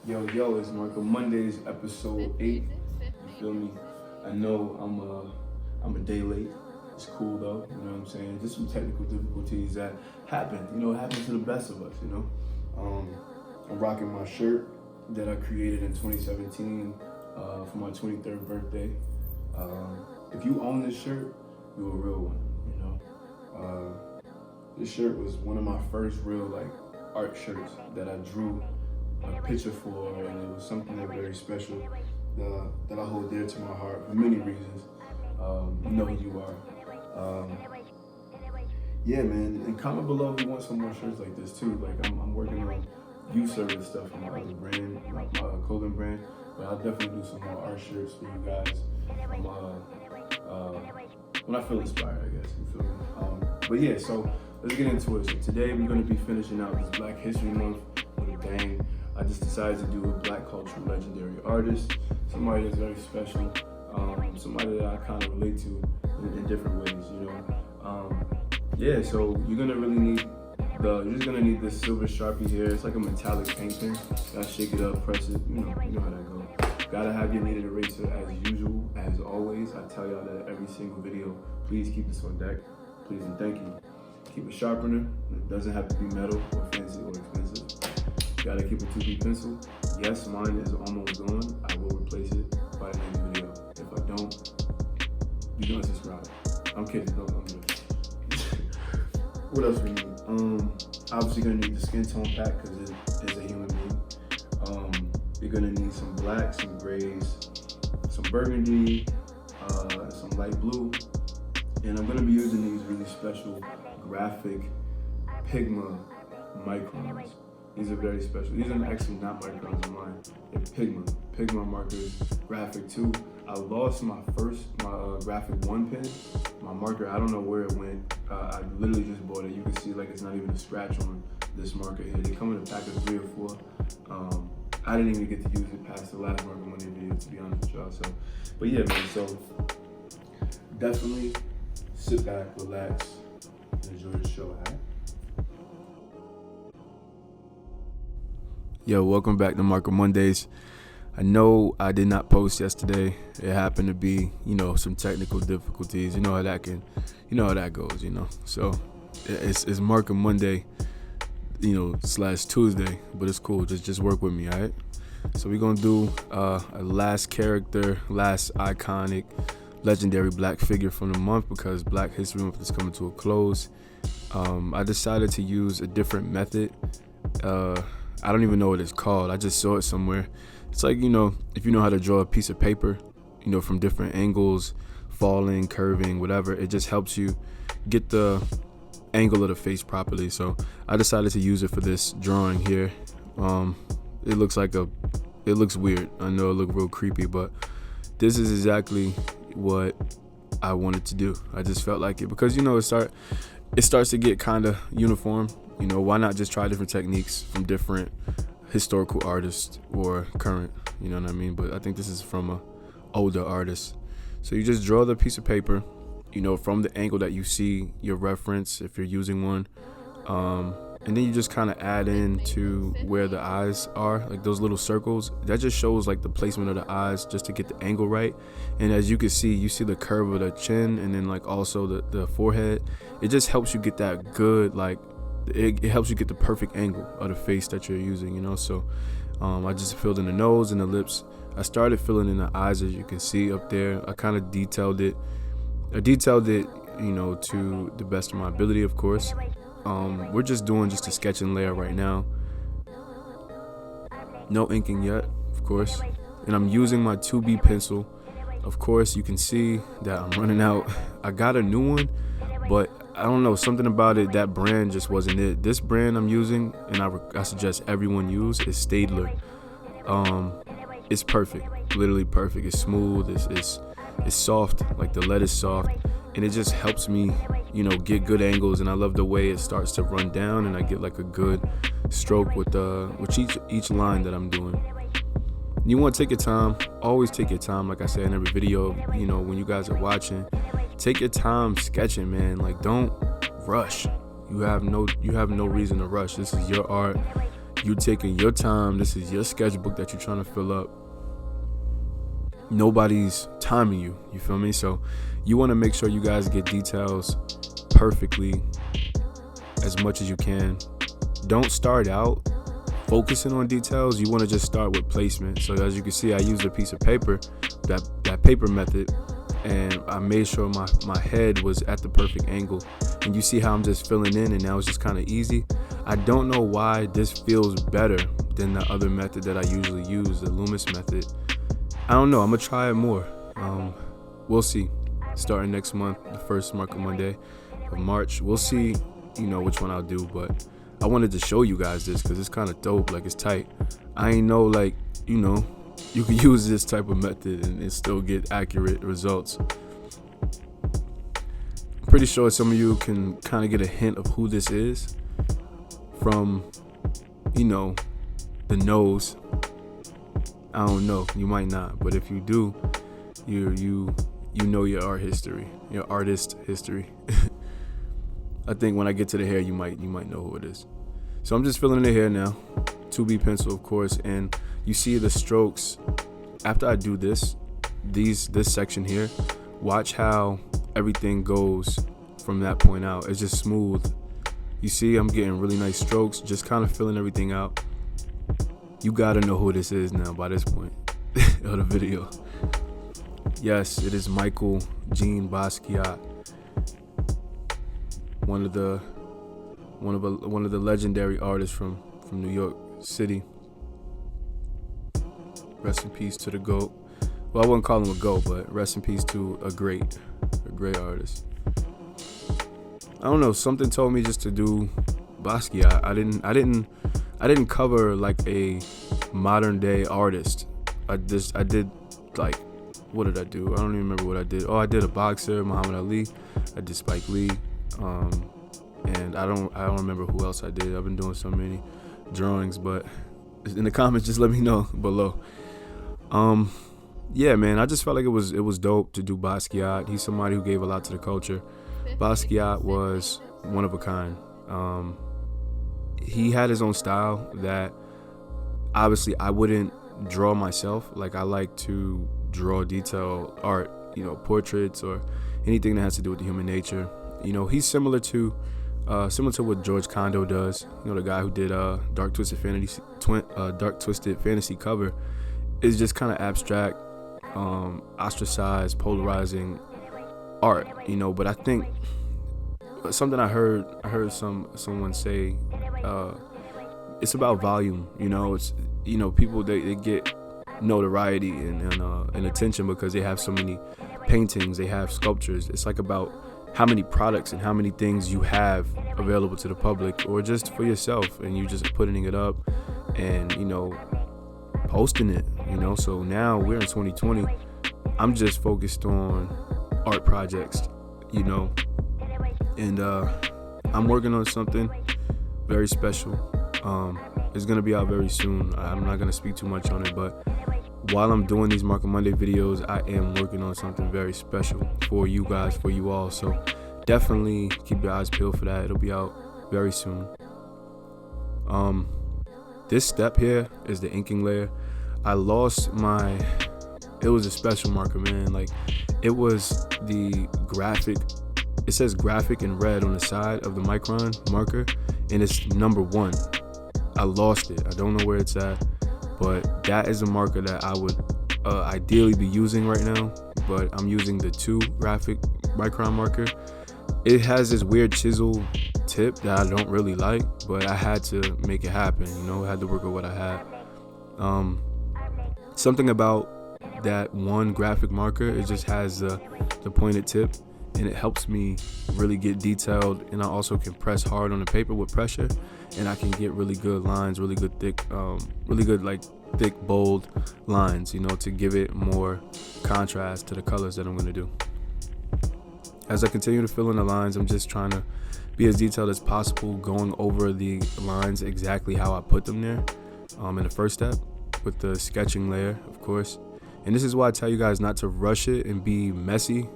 Yo, it's Marco Mondays, episode 8. You feel me? I know I'm a day late. It's cool though, you know what I'm saying? Just some technical difficulties that happen, happen to the best of us. I'm rocking my shirt that I created in 2017 for my 23rd birthday. If you own this shirt, you're a real one. This shirt was one of my first real art shirts that I drew a picture for, and it was something that very special that I hold dear to my heart for many reasons. You know who you are. Yeah, man. And comment below if you want some more shirts like this too. Like I'm working on youth service stuff for my other brand, my clothing brand. But I'll definitely do some more art shirts for you guys. When I feel inspired, I guess. You feel me? But yeah, so let's get into it. So today we're going to be finishing out this Black History Month with a bang. I just decided to do a Black cultural legendary artist, somebody that's very special, somebody that I kind of relate to in different ways. Yeah, so you're just gonna need this silver Sharpie here. It's like a metallic paint pen. Gotta shake it up, press it. You know how that goes. Gotta have your kneaded eraser as usual, as always. I tell y'all that every single video. Please keep this on deck. Please and thank you. Keep a sharpener. It doesn't have to be metal or fancy or expensive. Gotta keep a 2B pencil. Yes, mine is almost gone. I will replace it by the next video. If I don't, you're gonna subscribe. I'm kidding. No, I'm good. What else we need? Obviously gonna need the skin tone pack because it is a human being. You're gonna need some black, some grays, some burgundy, some light blue, and I'm gonna be using these really special graphic Pigma microns. These are very special. These are actually not microns of mine. They're Pigma markers, graphic 2. I lost my graphic 1 pen. My marker, I don't know where it went. I literally just bought it. You can see it's not even a scratch on this marker here. They come in a pack of 3 or 4. I didn't even get to use it past the last Marco Monday video, to be honest with y'all. But yeah, man, so definitely sit back, relax, and enjoy the show, alright? Yo, welcome back to Marco Mondays. I know I did not post yesterday. It happened to be, some technical difficulties. You know how that goes, So it's Marco Monday, / Tuesday, but it's cool. Just work with me, all right? So we're gonna do a last character, last iconic, legendary Black figure from the month because Black History Month is coming to a close. I decided to use a different method. I don't even know what it's called. I just saw it somewhere. It's like, if you know how to draw a piece of paper, from different angles, falling, curving, whatever, it just helps you get the angle of the face properly. So I decided to use it for this drawing here. It looks weird. I know it looked real creepy, but this is exactly what I wanted to do. I just felt like it because, it starts to get kind of uniform. Why not just try different techniques from different historical artists or current, you know what I mean? But I think this is from a older artist. So you just draw the piece of paper, from the angle that you see your reference, if you're using one. And then you just kind of add in to where the eyes are, like those little circles. That just shows the placement of the eyes just to get the angle right. And as you can see, you see the curve of the chin and then also the forehead. It just helps you get that good, it helps you get the perfect angle of the face that you're using, So I just filled in the nose and the lips. I started filling in the eyes, as you can see up there. I kind of detailed it. To the best of my ability, of course. We're just doing a sketch and layer right now. No inking yet, of course. And I'm using my 2B pencil. Of course, you can see that I'm running out. I got a new one, but I don't know, something about it, that brand just wasn't it. This brand I'm using, and I suggest everyone use, is Stadler. It's perfect, literally perfect. It's smooth, it's soft, the lead is soft, and it just helps me, get good angles. And I love the way it starts to run down, and I get a good stroke with each line that I'm doing. You want to take your time, always take your time. Like I said in every video, when you guys are watching, take your time sketching, man. Don't rush. You have no reason to rush. This is your art. You're taking your time. This is your sketchbook that you're trying to fill up. Nobody's timing you. You feel me? So you want to make sure you guys get details perfectly as much as you can. Don't start out focusing on details. You want to just start with placement. So as you can see, I used a piece of paper, that paper method, and I made sure my head was at the perfect angle. And you see how I'm just filling in, and now it's just kind of easy. I don't know why this feels better than the other method that I usually use, the Loomis method. I don't know. I'm gonna try it more. We'll see. Starting next month, the first Market Monday of March, we'll see, which one I'll do. But I wanted to show you guys this because it's kind of dope. Like, it's tight. I ain't know, you can use this type of method and still get accurate results. I'm pretty sure some of you can kind of get a hint of who this is from, the nose. I don't know. You might not, but if you do, you know your art history, your artist history. I think when I get to the hair, you might know who it is. So I'm just filling in the hair now, 2B pencil, of course, and you see the strokes. After I do this section here, watch how everything goes from that point out. It's just smooth. You see, I'm getting really nice strokes, just kind of filling everything out. You gotta know who this is now by this point of the video. Yes, it is Michael Jean Basquiat, one of the legendary artists from New York City. Rest in peace to the GOAT. Well, I wouldn't call him a GOAT, but rest in peace to a great artist. I don't know, something told me just to do Basquiat. I didn't cover like a modern day artist. I did like, what did I do? I don't even remember what I did. Oh, I did a boxer, Muhammad Ali. I did Spike Lee. And I don't remember who else I did. I've been doing so many drawings, but in the comments, just let me know below. Yeah, man, I just felt like it was dope to do Basquiat. He's somebody who gave a lot to the culture. Basquiat was one of a kind. He had his own style that obviously I wouldn't draw myself. Like, I like to draw detail art, portraits or anything that has to do with the human nature. He's similar to what George Condo does. The guy who did Dark Twisted Fantasy cover is just kind of abstract, ostracized, polarizing art. But I think something I heard someone say, it's about volume. It's people they get notoriety and attention because they have so many paintings, they have sculptures. It's like about how many products and how many things you have available to the public or just for yourself, and you just putting it up and posting it. So now we're in 2020. I'm just focused on art projects, and I'm working on something very special. It's gonna be out very soon. I'm not gonna speak too much on it, but while I'm doing these Market Monday videos, I am working on something very special for you guys, for you all. So definitely keep your eyes peeled for that. It'll be out very soon. This step here is the inking layer. I lost it was a special marker, man. Like, it was the graphic. It says graphic in red on the side of the Micron marker, and it's number 1. I lost it. I don't know where it's at, but that is a marker that I would ideally be using right now, but I'm using the 2 graphic Micron marker. It has this weird chisel tip that I don't really like, but I had to make it happen. I had to work with what I had. Something about that one graphic marker, it just has the pointed tip, and it helps me really get detailed, and I also can press hard on the paper with pressure, and I can get really good lines, really good thick, thick, bold lines, to give it more contrast to the colors that I'm going to do. As I continue to fill in the lines, I'm just trying to be as detailed as possible, going over the lines exactly how I put them there in the first step with the sketching layer, of course. And this is why I tell you guys not to rush it and be messy.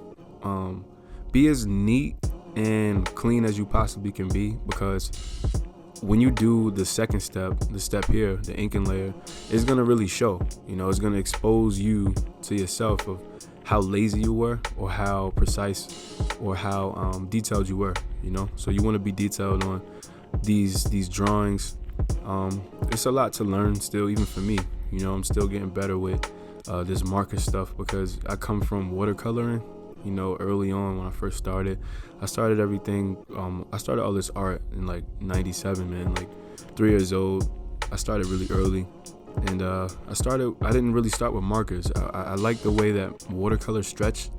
Be as neat and clean as you possibly can be, because when you do the second step, the step here, the inking layer, it's gonna really show. It's gonna expose you to yourself of how lazy you were, or how precise, or how detailed you were. So you want to be detailed on these drawings. It's a lot to learn still, even for me. I'm still getting better with this marker stuff, because I come from watercoloring. Early on when I first started, I started everything. I started all this art in like '97, man. Like 3 years old. I started really early, and I didn't really start with markers. I like the way that watercolor stretch.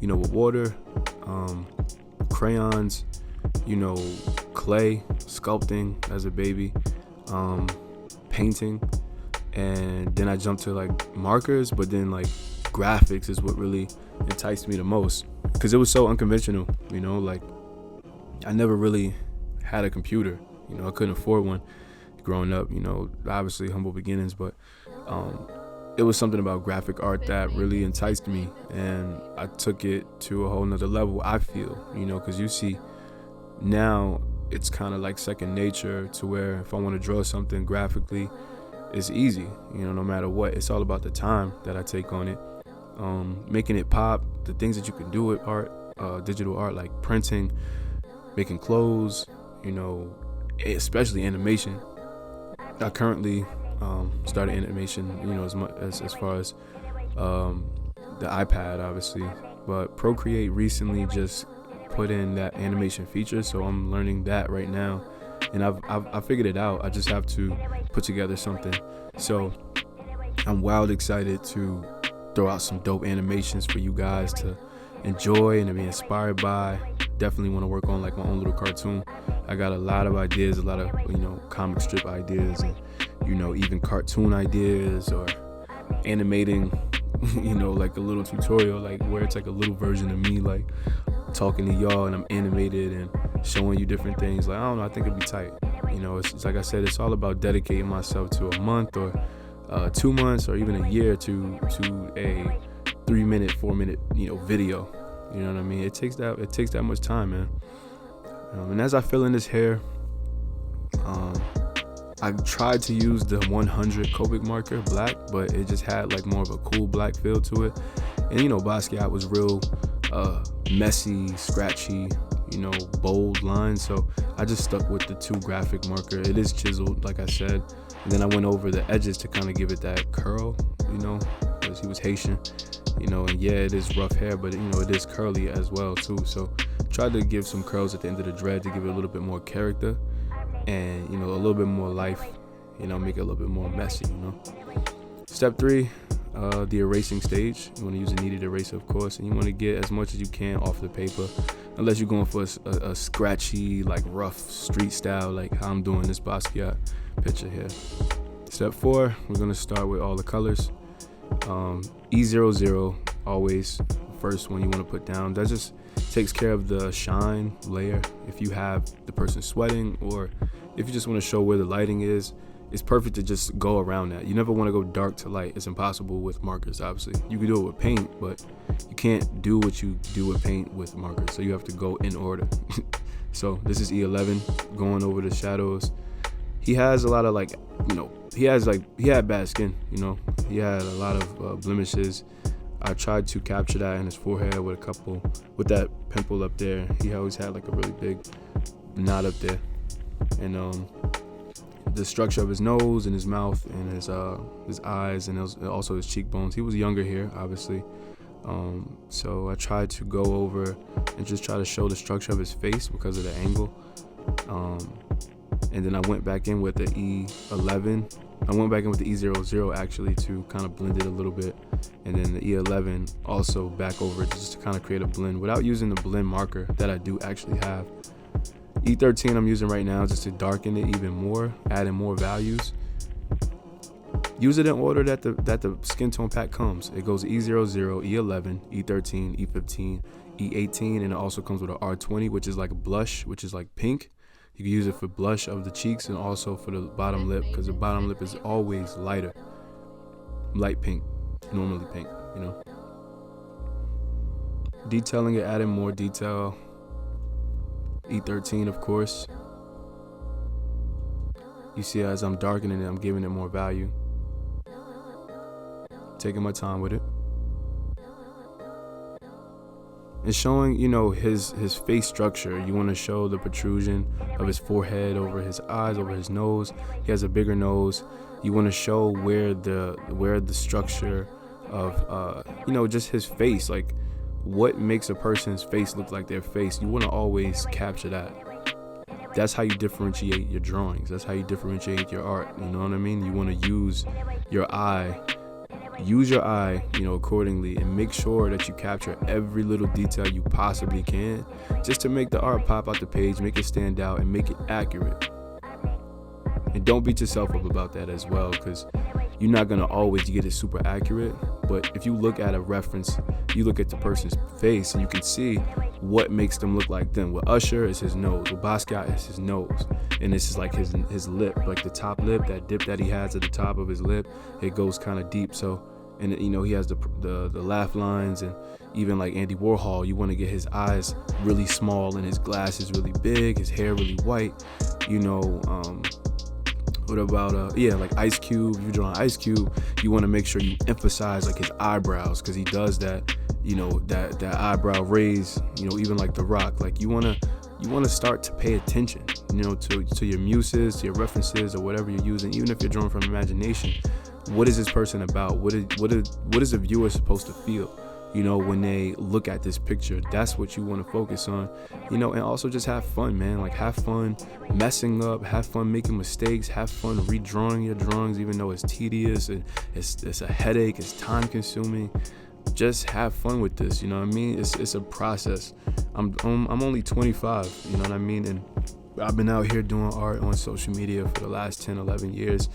With water, crayons, clay, sculpting as a baby, painting, and then I jumped to like markers, but then like graphics is what really enticed me the most, because it was so unconventional. Like I never really had a computer. I couldn't afford one growing up. Obviously humble beginnings, but it was something about graphic art that really enticed me, and I took it to a whole nother level, I feel. Because you see now it's kind of like second nature, to where if I want to draw something graphically, it's easy. No matter what, it's all about the time that I take on it. Making it pop, the things that you can do with art, digital art, like printing, making clothes, especially animation. I currently started animation, as far as the iPad, obviously, but Procreate recently just put in that animation feature, so I'm learning that right now, and I've figured it out. I just have to put together something, so I'm wild excited to throw out some dope animations for you guys to enjoy and to be inspired by. Definitely want to work on like my own little cartoon. I got a lot of ideas, a lot of comic strip ideas, and even cartoon ideas, or animating like a little tutorial, like where it's like a little version of me like talking to y'all, and I'm animated and showing you different things. Like I don't know, I think it'd be tight. It's like I said, it's all about dedicating myself to a month, or 2 months, or even a year to a 3-minute, 4-minute video. You know what I mean? It takes that much time, man. And as I fill in this hair, I tried to use the 100 Copic marker black, but it just had like more of a cool black feel to it. And Basquiat was real messy, scratchy, bold lines, so I just stuck with the 2 graphic marker. It is chiseled, like I said, and then I went over the edges to kind of give it that curl, because he was Haitian, and yeah, it is rough hair, but it is curly as well too, so tried to give some curls at the end of the dread to give it a little bit more character, and a little bit more life, make it a little bit more messy. Step 3, the erasing stage. You want to use a kneaded eraser, of course, and you want to get as much as you can off the paper, unless you're going for a scratchy, like rough street style, like how I'm doing this Basquiat picture here. Step 4, we're going to start with all the colors. E00 always first one you want to put down. That just takes care of the shine layer. If you have the person sweating, or if you just want to show where the lighting is, it's perfect to just go around that. You never want to go dark to light. It's impossible with markers, obviously. You can do it with paint, but you can't do what you do with paint with markers, so you have to go in order. So this is E11, going over the shadows. He has a lot of he had bad skin, he had a lot of blemishes. I tried to capture that in his forehead with that pimple up there. He always had like a really big knot up there, and the structure of his nose and his mouth and his eyes, and also his cheekbones. He was younger here, obviously. So I tried to go over and just try to show the structure of his face because of the angle. And then I went back in with the E11. I went back in with the E00 actually to kind of blend it a little bit. And then the E11 also back over just to kind of create a blend without using the blend marker that I do actually have. E13 I'm using right now just to darken it even more, adding more values. Use it in order that the skin tone pack comes. It goes E00, E11, E13, E15, E18, and it also comes with an R20, which is like a blush, which is like pink. You can use it for blush of the cheeks and also for the bottom lip, because the bottom lip is always lighter. Light pink, normally pink, Detailing it, adding more detail. E13, of course. You see, as I'm darkening it, I'm giving it more value, taking my time with it. And showing, his face structure. You want to show the protrusion of his forehead over his eyes, over his nose. He has a bigger nose. You want to show where the structure of, just his face, like what makes a person's face look like their face. You want to always capture that. That's how you differentiate your drawings. That's how you differentiate your art. You know what I mean? You want to use your eye, accordingly, and make sure that you capture every little detail you possibly can, just to make the art pop out the page, make it stand out, and make it accurate. And don't beat yourself up about that as well, because you're not going to always get it super accurate. But if you look at a reference, you look at the person's face, and you can see what makes them look like them. With Usher, it's his nose. With Basquiat, it's his nose. And this is like his lip, like the top lip, that dip that he has at the top of his lip, it goes kind of deep. So, and he has the laugh lines, and even like Andy Warhol, you want to get his eyes really small and his glasses really big, his hair really white. What about like Ice Cube? If you're drawing Ice Cube, you want to make sure you emphasize like his eyebrows, because he does that. That eyebrow raise. Even like The Rock. Like you want to start to pay attention. To your muses, to your references, or whatever you're using. Even if you're drawing from imagination, what is this person about? What is a viewer supposed to feel? When they look at this picture, that's what you want to focus on, and also just have fun, man. Like have fun messing up, have fun making mistakes, have fun redrawing your drawings, even though it's tedious and it's a headache, it's time consuming. Just have fun with this, you know what I mean? It's a process. I'm only 25, you know what I mean? And I've been out here doing art on social media for the last 10, 11 years,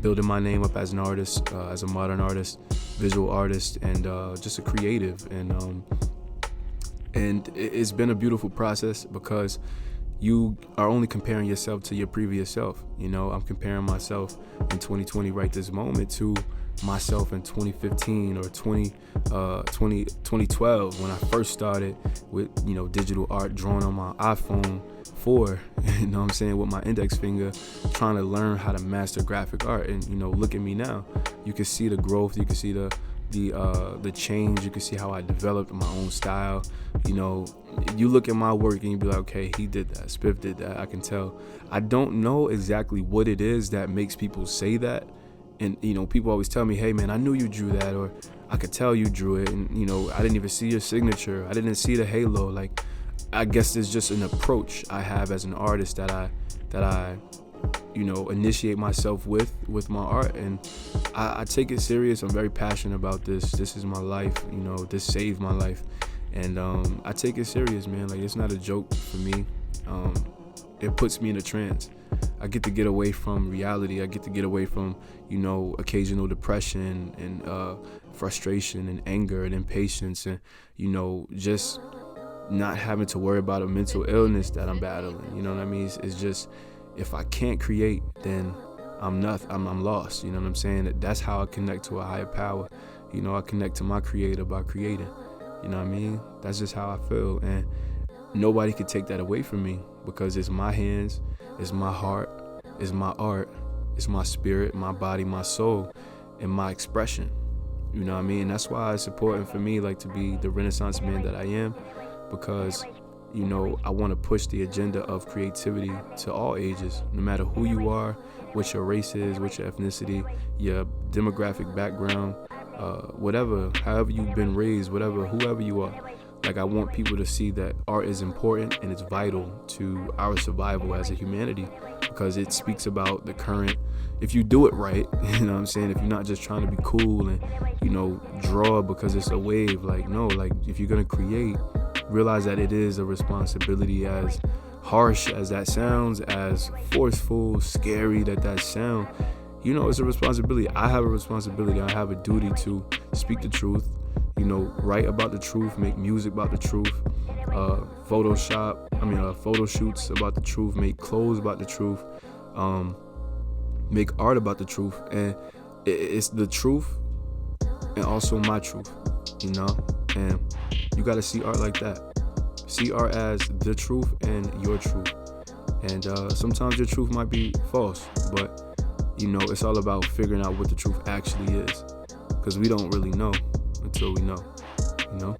building my name up as an artist, as a modern artist, visual artist, and just a creative. And it's been a beautiful process, because you are only comparing yourself to your previous self. I'm comparing myself in 2020 right this moment to myself in 2015 or 2012 when I first started with digital art, drawing on my iPhone 4, you know what I'm saying, with my index finger, trying to learn how to master graphic art. And look at me now. You can see the growth, you can see the change, you can see how I developed my own style. You look at my work and you be like, okay, he did that, Spiff did that. I can tell. I don't know exactly what it is that makes people say that. And people always tell me, hey man, I knew you drew that, or I could tell you drew it, and I didn't even see your signature, I didn't see the halo. Like, I guess it's just an approach I have as an artist that I initiate myself with my art, and I take it serious. I'm very passionate about this. This is my life, this saved my life, and I take it serious, man. Like, it's not a joke for me. It puts me in a trance. I get to get away from reality. I get to get away from, occasional depression and frustration and anger and impatience, and, just not having to worry about a mental illness that I'm battling. You know what I mean? It's just, if I can't create, then I'm lost. You know what I'm saying? That's how I connect to a higher power. I connect to my creator by creating. You know what I mean? That's just how I feel. And nobody could take that away from me, because it's my hands, it's my heart, it's my art, it's my spirit, my body, my soul, and my expression. You know what I mean? That's why it's important for me, like, to be the Renaissance man that I am, because, I want to push the agenda of creativity to all ages, no matter who you are, what your race is, what your ethnicity, your demographic background, whatever, however you've been raised, whoever you are. Like, I want people to see that art is important and it's vital to our survival as a humanity, because it speaks about the current, if you do it right, you know what I'm saying? If you're not just trying to be cool and, draw because it's a wave, like, no, like, if you're going to create, realize that it is a responsibility, as harsh as that sounds, as forceful, scary that sound, it's a responsibility. I have a responsibility. I have a duty to speak the truth, write about the truth, make music about the truth, photo shoots about the truth, make clothes about the truth, make art about the truth. And it's the truth and also my truth, and you got to see art like that. See art as the truth and your truth. And sometimes your truth might be false, but you know, it's all about figuring out what the truth actually is, because we don't really know until we know. You know,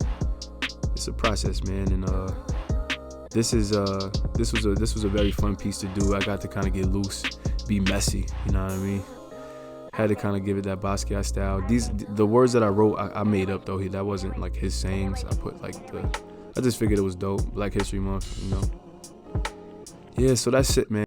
it's a process, man. And this was a very fun piece to do. I got to kind of get loose, be messy. You know what I mean? Had to kind of give it that Basquiat style. The words that I wrote, I made up though. That wasn't like his sayings. I put like I just figured it was dope. Black History Month, you know. Yeah, so that's it, man.